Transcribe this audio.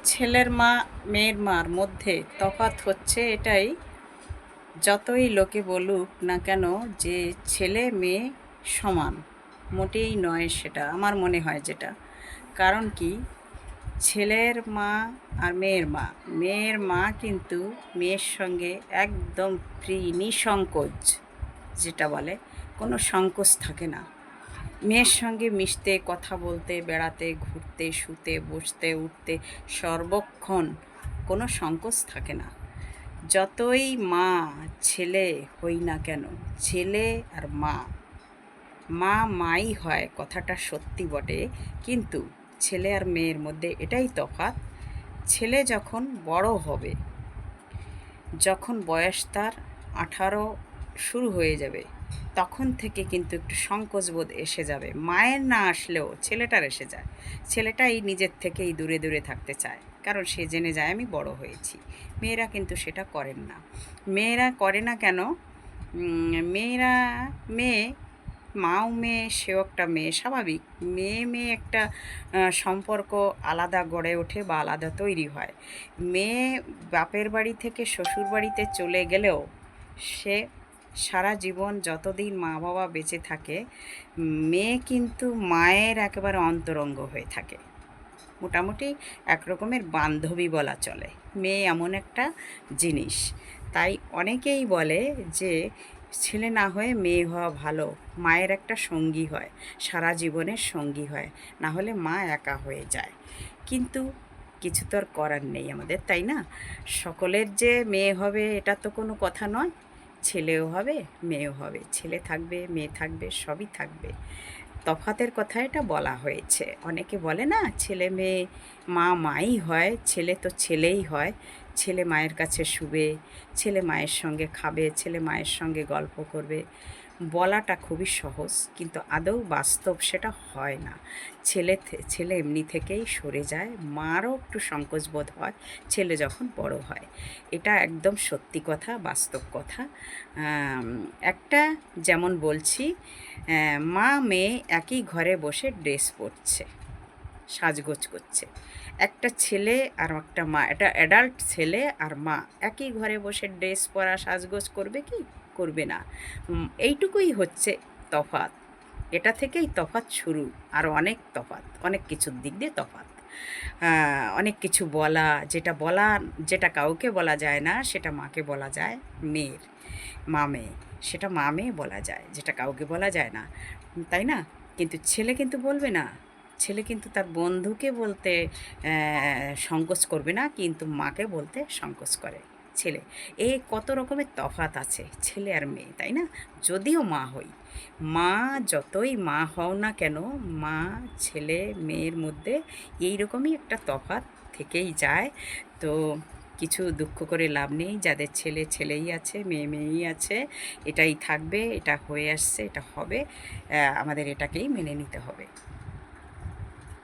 ছেলের মা মেয়ের মার মধ্যে তফাৎ হচ্ছে এটাই, যতই লোকে বলুক না কেন যে ছেলে মেয়ে সমান, মোটেই নয় সেটা আমার মনে হয় যেটা। কারণ কি, ছেলের মা আর মেয়ের মা কিন্তু মেয়ের সঙ্গে একদম ফ্রি, নিঃসংকোচ যেটা বলে, কোনো সংকোচ থাকে না। মেয়ের সঙ্গে মিশতে, কথা বলতে, বেড়াতে, ঘুরতে, শুতে, বসতে, উঠতে সর্বক্ষণ কোনো সংকোচ থাকে না। যতই মা ছেলে হই না কেন, ছেলে আর মা, মা মাই হয় কথাটা সত্যি বটে, কিন্তু ছেলে আর মেয়ের মধ্যে এটাই তফাৎ। ছেলে যখন বড় হবে, যখন বয়স তার 18 শুরু হয়ে যাবে, তখন থেকে কিন্তু একটু সংকোচবোধ এসে যাবে। মায়ের না আসলেও ছেলেটার এসে যায়। ছেলেটাই নিজের থেকেই দূরে দূরে থাকতে চায়, কারণ সে জেনে যায় আমি বড় হয়েছি। মেয়েরা কিন্তু সেটা করেন না। মেয়েরা করে না কেন? মেয়েরা, মেয়ে, মাও মেয়ে, সেও একটা মেয়ে, স্বাভাবিক। মেয়ে মেয়ে একটা সম্পর্ক আলাদা গড়ে ওঠে বা আলাদা তৈরি হয়। মেয়ে বাপের বাড়ি থেকে শ্বশুর বাড়িতে চলে গেলেও সে সারা জীবন যতদিন মা বাবা বেঁচে থাকে, মেয়ে কিন্তু মায়ের একেবারে অন্তরঙ্গ হয়ে থাকে। মোটামুটি এক রকমের বান্ধবী বলা চলে। মেয়ে এমন একটা জিনিস। তাই অনেকেই বলে যে ছেলে না হয়ে মেয়ে হওয়া ভালো, মায়ের একটা সঙ্গী হয়, সারা জীবনের সঙ্গী হয়, না হলে মা একা হয়ে যায়। কিন্তু কিছু তো আর করার নেই আমাদের, তাই না? সকলের যে মেয়ে হবে এটা তো কোনো কথা নয়। ছেলেও হবে, মেয়েও হবে, ছেলে থাকবে, মেয়ে থাকবে, সবই থাকবে। তফাতের কথা এটা বলা হয়েছে। অনেকে বলে না, ছেলে মেয়ে, মা মাই হয়, ছেলে তো ছেলেই হয়। ছেলে মায়ের কাছে শুবে, ছেলে মায়ের সঙ্গে খাবে, ছেলে মায়ের সঙ্গে গল্প করবে। বলাটা খুবই সহজ, কিন্তু আদৌ বাস্তব সেটা হয় না। ছেলে এমনি থেকেই সরে যায়, মারও একটু সংকোচ বোধ হয় ছেলে যখন বড় হয়। এটা একদম সত্যি কথা, বাস্তব কথা। একটা, যেমন বলছি, মা মেয়ে একই ঘরে বসে ড্রেস পরছে, সাজগোজ করছে। একটা ছেলে আর একটা মা, এটা অ্যাডাল্ট ছেলে আর মা একই ঘরে বসে ড্রেস পরা, সাজগোজ করবে কি? করবে না। এইটুকুই হচ্ছে তফাৎ। এটা থেকেই তফাৎ শুরু। আরও অনেক তফাৎ, অনেক কিছুর দিক দিয়ে তফাৎ। অনেক কিছু বলা, যেটা কাউকে বলা যায় না সেটা মাকে বলা যায়। মেয়ের মা মেয়ে, সেটা মা মেয়ে বলা যায়, যেটা কাউকে বলা যায় না, তাই না? কিন্তু ছেলে কিন্তু বলবে না। ছেলে কিন্তু তার বন্ধুকে বলতে সংকোচ করবে না, কিন্তু মাকে বলতে সংকোচ করে ছেলে। এই কত রকমের তফাৎ আছে ছেলে আর মেয়ে, তাই না? যদিও মা হই, মা যতই মা হও না কেন, মা ছেলে মেয়ের মধ্যে এই রকমই একটা তফাৎ থেকেই যায়। তো কিছু দুঃখ করে লাভ নেই, যাদের ছেলে ছেলেই আছে, মেয়ে মেয়েই আছে। এটাই থাকবে, এটা হয়ে আসছে, এটা হবে। আমাদের এটাকেই মেনে নিতে হবে।